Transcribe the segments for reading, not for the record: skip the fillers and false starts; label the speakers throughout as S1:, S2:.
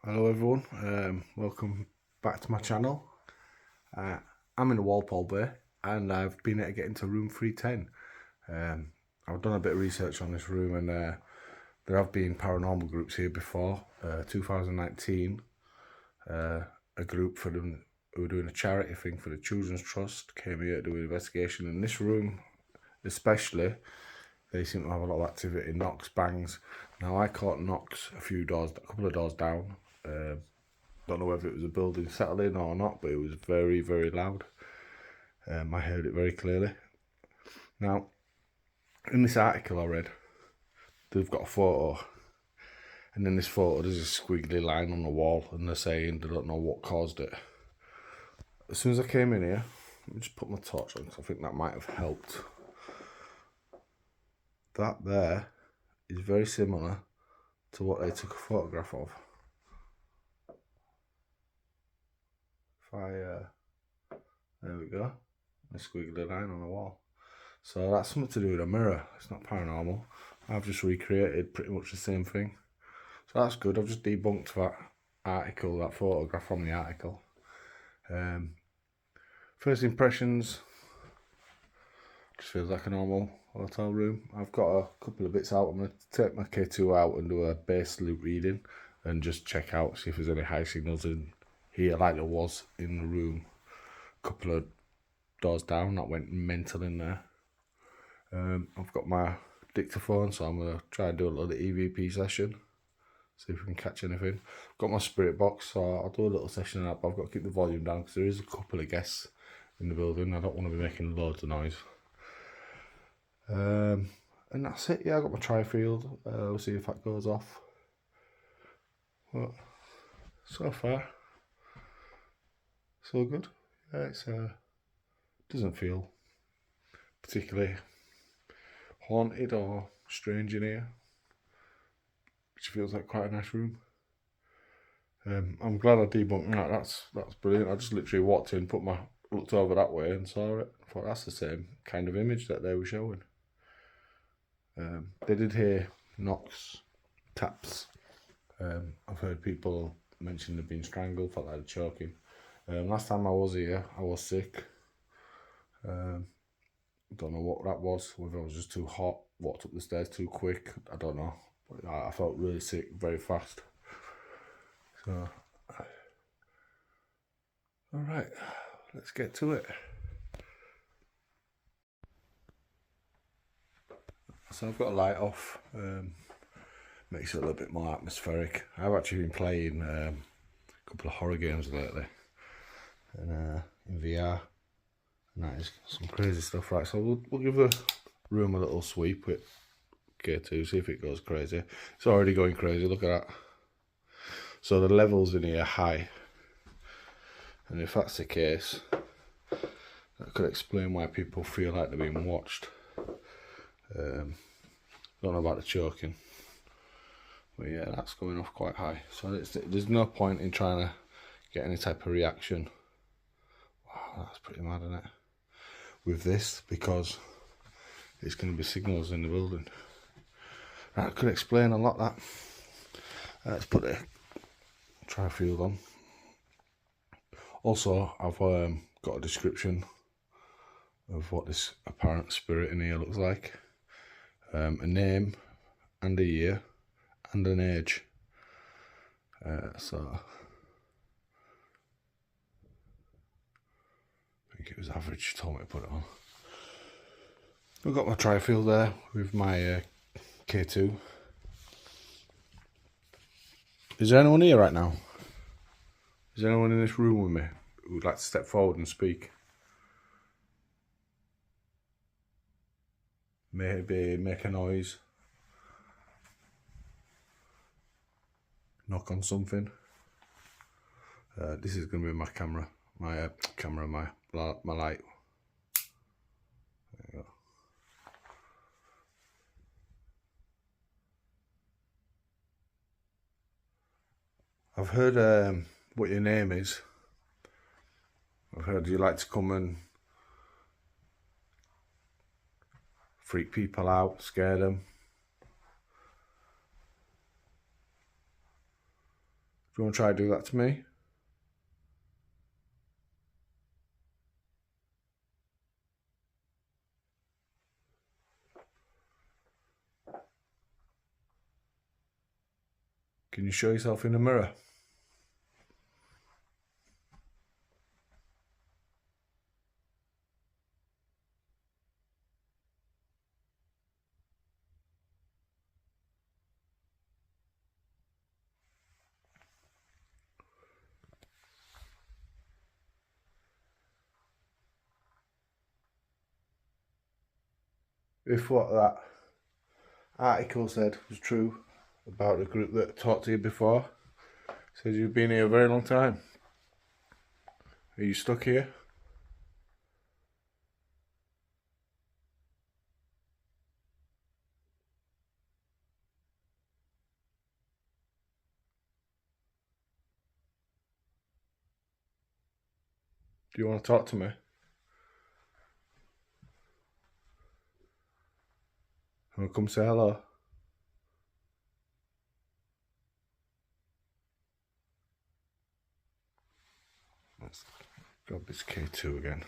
S1: Hello everyone, welcome back to my channel. I'm in the Walpole Bay and I've been able to get into room 310. I've done a bit of research on this room and there have been paranormal groups here before. 2019, a group for them who were doing a charity thing for the Children's Trust came here to do an investigation. In this room especially, they seem to have a lot of activity, knocks, bangs. Now I caught knocks a couple of doors down. Don't know whether it was a building settling or not, but it was very, very loud. I heard it very clearly. Now, in this article I read, they've got a photo, and in this photo there's a squiggly line on the wall, and they're saying they don't know what caused it. As soon as I came in here, let me just put my torch on because I think that might have helped. That there is very similar to what they took a photograph of. There we go, a squiggly line on the wall. So that's something to do with a mirror. It's not paranormal. I've just recreated pretty much the same thing. So that's good. I've just debunked that article, that photograph from the article. First impressions, just feels like a normal hotel room. I've got a couple of bits out. I'm going to take my K2 out and do a base loop reading and just check out, see if there's any high signals in here like there was in the room a couple of doors down. That went mental in there. I've got my dictaphone, so I'm going to try and do a little EVP session, see if we can catch anything. I've got my spirit box, so I'll do a little session of that, but I've got to keep the volume down because there is a couple of guests in the building. I don't want to be making loads of noise. And that's it. Yeah, I got my tri-field. We'll see if that goes off. But so far, so good. Yeah, it's doesn't feel particularly haunted or strange in here, which feels like quite a nice room. I'm glad I debunked that. That's brilliant. I just literally walked in, looked over that way and saw it. I thought that's the same kind of image that they were showing. They did hear knocks, taps. I've heard people mention they've been strangled, felt like they're choking. Last time I was here, I was sick. Don't know what that was, whether I was just too hot, walked up the stairs too quick, I don't know. But I felt really sick very fast. So, alright, let's get to it. So I've got a light off, makes it a little bit more atmospheric. I've actually been playing a couple of horror games lately, and in VR. That is some crazy stuff, right? So we'll give the room a little sweep with K2, see if it goes crazy. It's already going crazy, look at that. So the levels in here are high, and if that's the case, that could explain why people feel like they're being watched. Don't know about the choking, but yeah, that's going off quite high. So there's no point in trying to get any type of reaction. Wow, that's pretty mad, isn't it? With this, because it's going to be signals in the building. That could explain a lot, that. Let's put the tri-field on. Also, I've got a description of what this apparent spirit in here looks like. A name and a year and an age. So I think it was average, she told me to put it on. I've got my tri-field there with my K2. Is there anyone here right now? Is there anyone in this room with me who would like to step forward and speak? Maybe make a noise. Knock on something. This is going to be my camera. My light. There you go. I've heard what your name is. I've heard you like to come and freak people out, scare them. you want to try to do that to me? Can you show yourself in the mirror? If what that article said was true about the group that talked to you before, says you've been here a very long time. Are you stuck here? Do you want to talk to me? Want to come say hello? Let's grab this K2 again.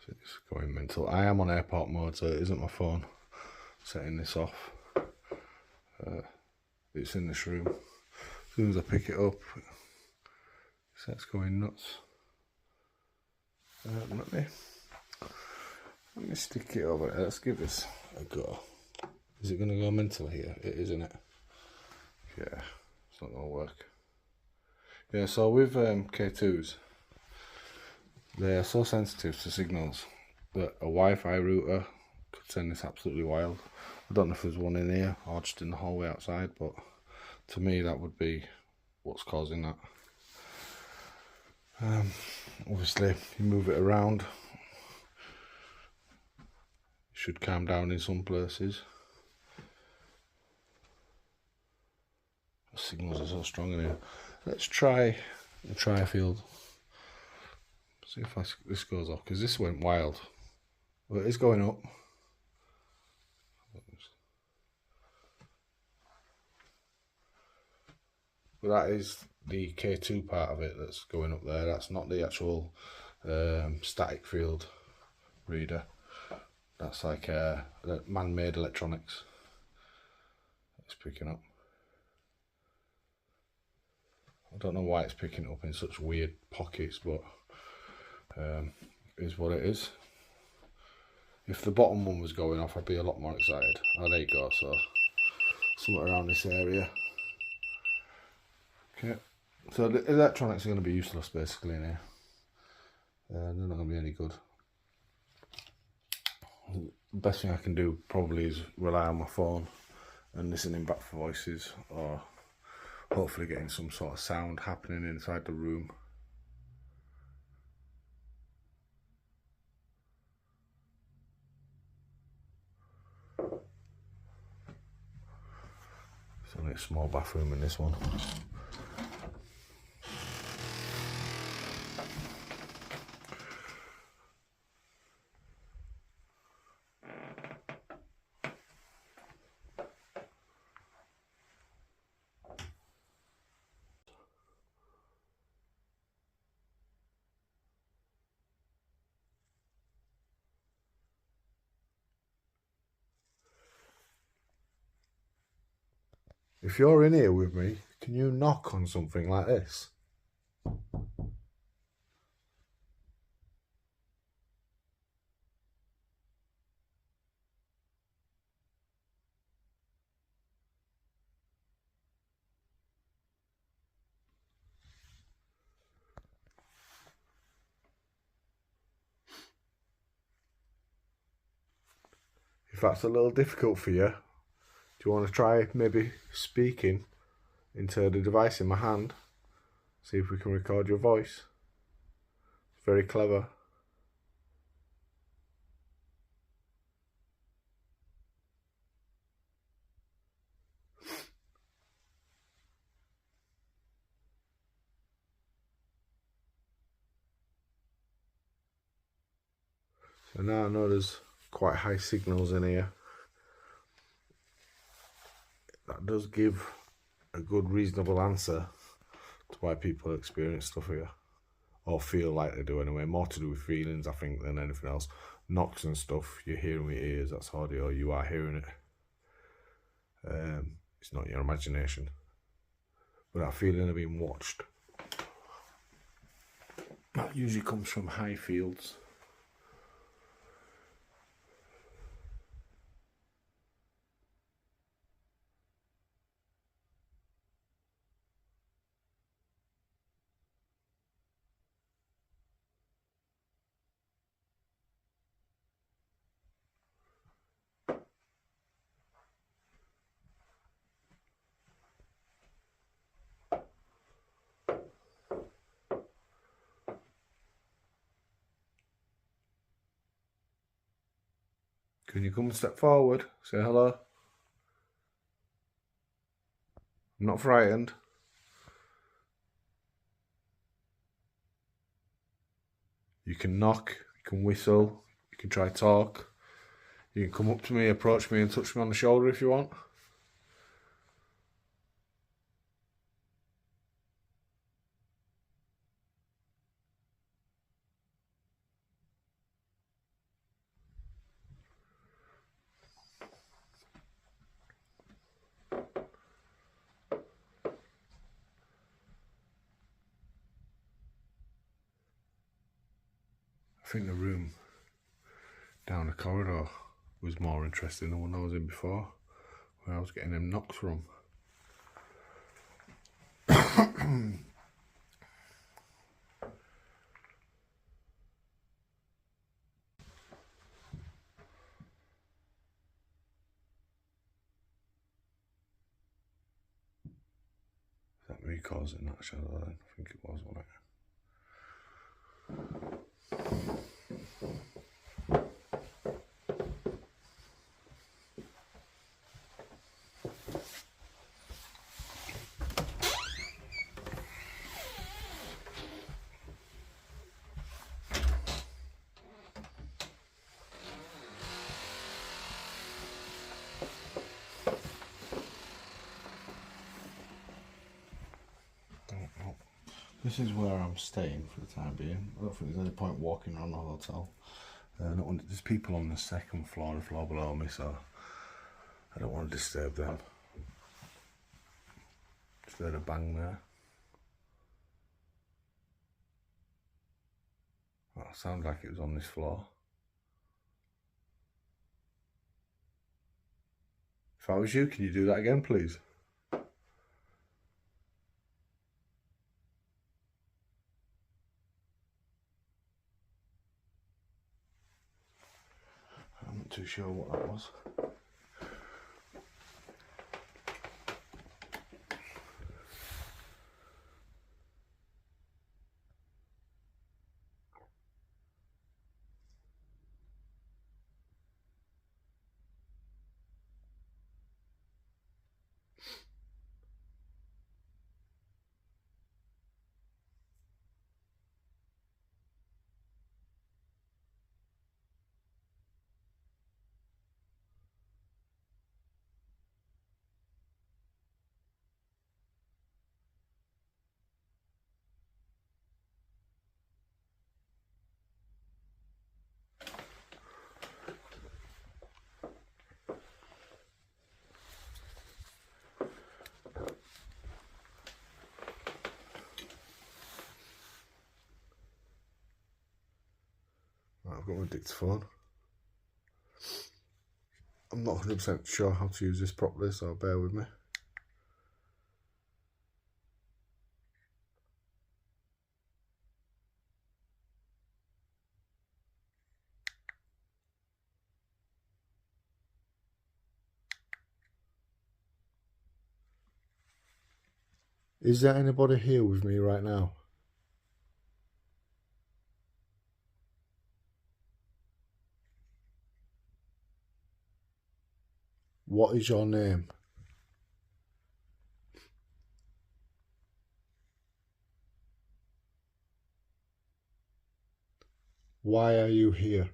S1: It's going mental. I am on airport mode, so it isn't my phone setting this off. It's in this room. As soon as I pick it up, it starts going nuts. Let me stick it over there. Let's give this a go. Is it going to go mental here? It is, isn't it? Yeah, it's not going to work. Yeah, so with K2s, they are so sensitive to signals that a Wi-Fi router could send this absolutely wild. I don't know if there's one in here or just in the hallway outside, but to me that would be what's causing that. Obviously, if you move it around, it should calm down in some places. The signals are so strong in here. Let's try the tri-field. See if this goes off, because this went wild. Well, it is going up. But that is the K2 part of it that's going up there. That's not the actual static field reader. That's like man-made electronics. It's picking up. I don't know why it's picking up in such weird pockets, but it is what it is. If the bottom one was going off, I'd be a lot more excited. Oh, there you go. So somewhere around this area. Okay. So the electronics are going to be useless basically in here. They're not going to be any good. The best thing I can do probably is rely on my phone and listening back for voices, or hopefully getting some sort of sound happening inside the room. It's only a small bathroom in this one. If you're in here with me, can you knock on something like this? If that's a little difficult for you, do you want to try maybe speaking into the device in my hand? See if we can record your voice. It's very clever. So now I know there's quite high signals in here. That does give a good reasonable answer to why people experience stuff here, or feel like they do anyway. More to do with feelings, I think, than anything else. Knocks and stuff, you're hearing with ears, that's audio, you are hearing it. It's not your imagination. But that feeling of being watched, that usually comes from high fields. Can you come and step forward? Say hello. I'm not frightened. You can knock, you can whistle, you can try talk. You can come up to me, approach me and touch me on the shoulder if you want. I think the room down the corridor was more interesting than the one I was in before, where I was getting them knocks from. Is that me causing that shadow then? I think it was, wasn't it? This is where I'm staying for the time being. I don't think there's any point walking around the hotel. There's people on the second floor, the floor below me, so I don't want to disturb them. Just heard a bang there. That sounded like it was on this floor. If I was you, can you do that again, please? I'm not too sure what that was. I've got my dictaphone. I'm not 100% sure how to use this properly, so bear with me. Is there anybody here with me right now? What is your name? Why are you here?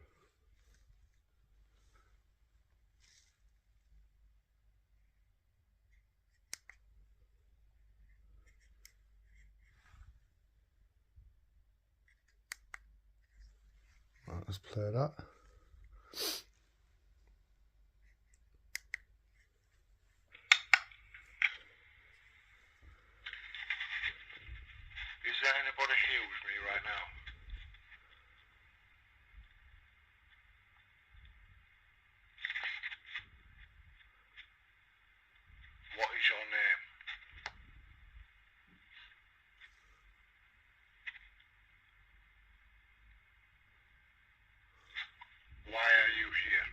S1: Let's play that.
S2: Is there anybody here with me right now? What is your name? Why are you here?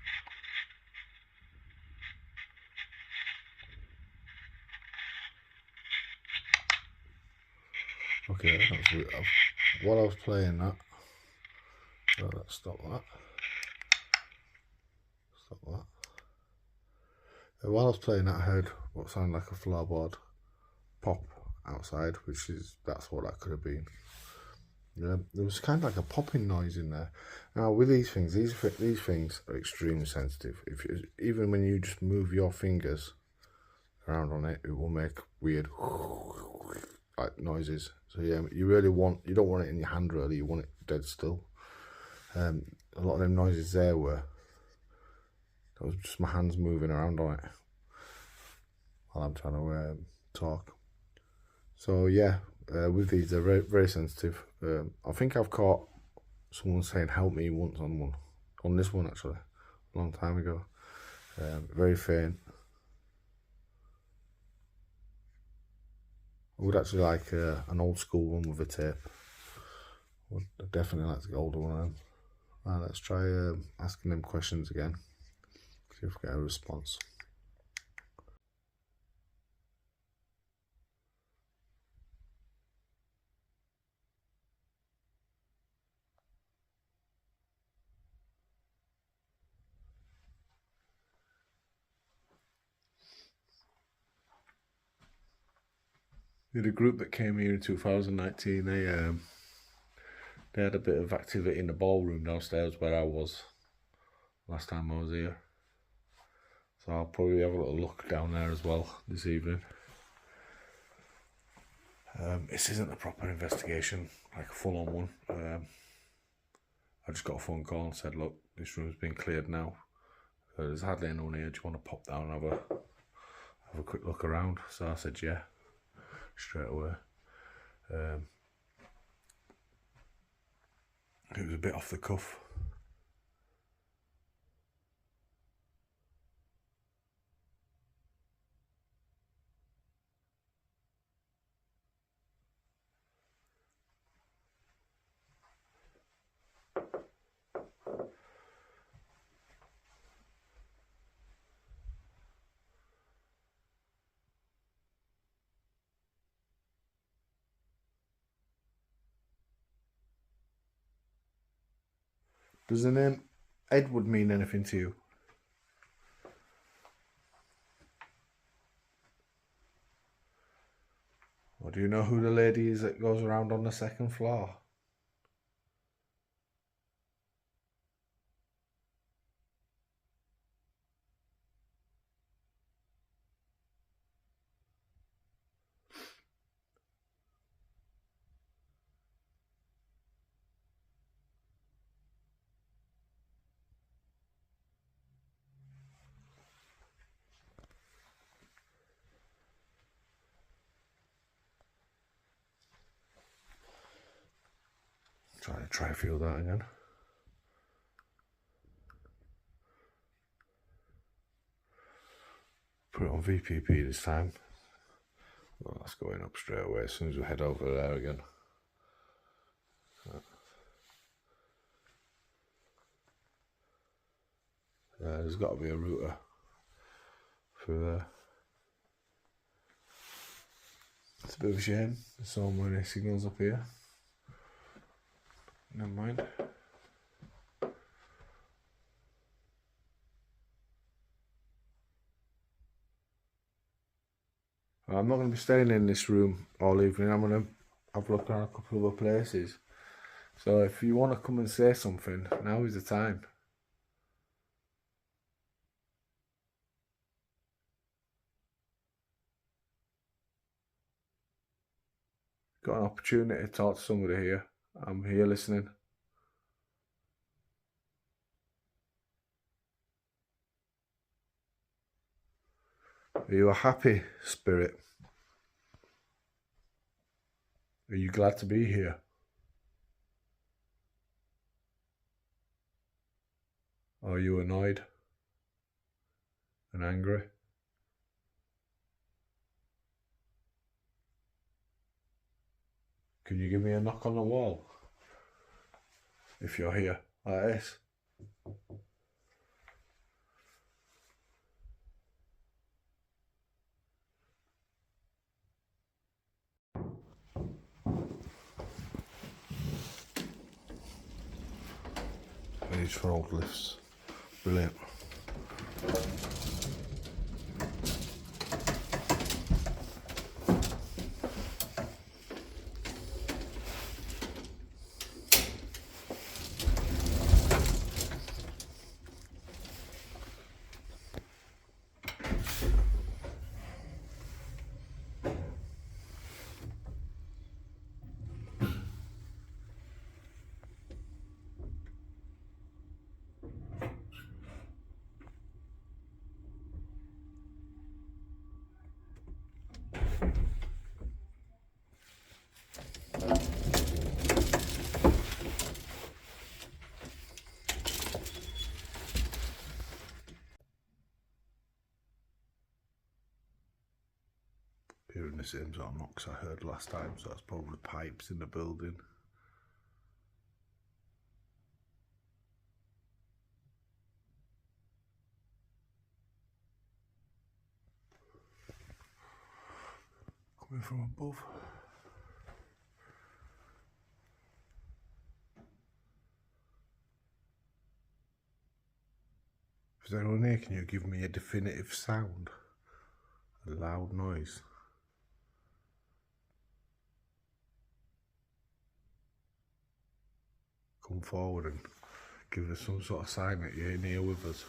S1: Okay, that's weird. While I was playing that, so let's stop that. Stop that. While I was playing that, I heard what sounded like a floorboard pop outside, that's what that could have been. Yeah, there was kind of like a popping noise in there. Now with these things are extremely sensitive. Even when you just move your fingers around on it, it will make weird like noises. So yeah, you don't want it in your hand really. You want it dead still. A lot of them noises there that was just my hands moving around on it while I'm trying to talk. So yeah, with these, they're very, very sensitive. I think I've caught someone saying help me once on this one actually, a long time ago. Very faint. I would actually like an old school one with a tape. I'd definitely like to get older one of them. Right, let's try asking them questions again. See if we get a response. We had a group that came here in 2019. They had a bit of activity in the ballroom downstairs where I was last time I was here. So I'll probably have a little look down there as well this evening. This isn't a proper investigation, like a full-on one. I just got a phone call and said, look, this room's been cleared now. There's hardly anyone here. Do you want to pop down and have a quick look around? So I said, yeah, straight away. It was a bit off the cuff. Does the name Edward mean anything to you? Or do you know who the lady is that goes around on the second floor? Try to feel that again. Put it on VPP this time. Well, that's going up straight away as soon as we head over there again. There's got to be a router through there. It's a bit of a shame. There's so many signals up here. Never mind. I'm not going to be staying in this room all evening. I'm going to have a look around a couple of other places. So if you want to come and say something, now is the time. Got an opportunity to talk to somebody here. I'm here listening. Are you a happy spirit? Are you glad to be here? Are you annoyed and angry? Can you give me a knock on the wall if you're here like this? These for old lifts. Brilliant. Hearing the same sort of knocks I heard last time, so that's probably pipes in the building. Coming from above. If there's anyone here, can you give me a definitive sound? A loud noise. Come forward and give us some sort of sign that you're in here with us.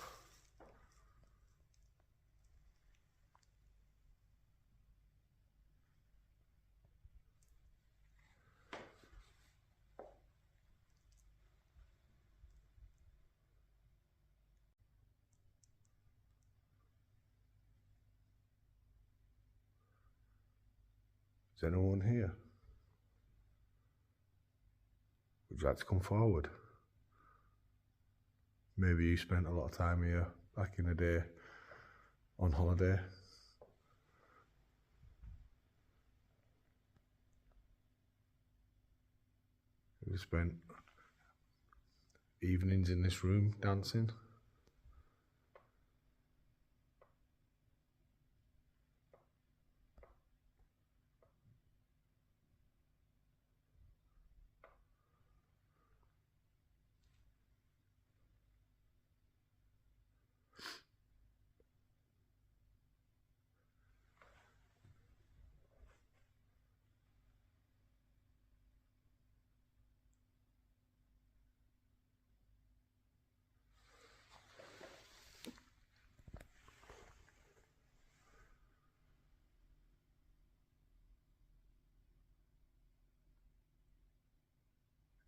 S1: Is anyone here? Would you like to come forward? Maybe you spent a lot of time here back in the day on holiday. You spent evenings in this room dancing.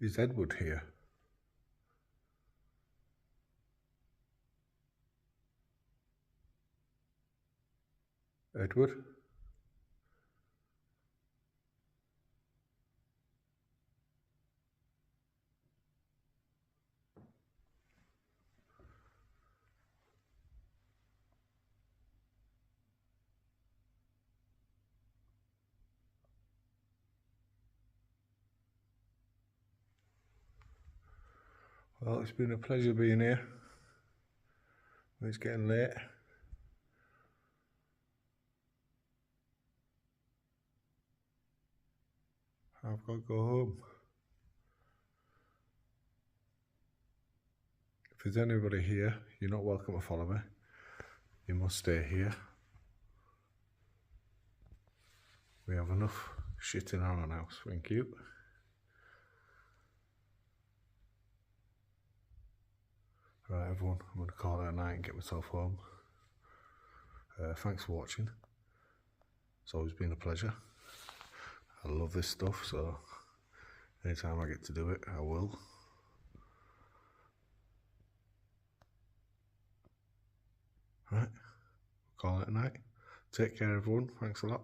S1: Is Edward here? Edward? Well, it's been a pleasure being here. It's getting late. I've got to go home. If there's anybody here, you're not welcome to follow me. You must stay here. We have enough shit in our own house, thank you. Right, everyone, I'm going to call it a night and get myself home. Thanks for watching. It's always been a pleasure. I love this stuff, so anytime I get to do it, I will. Right, call it a night. Take care, everyone. Thanks a lot.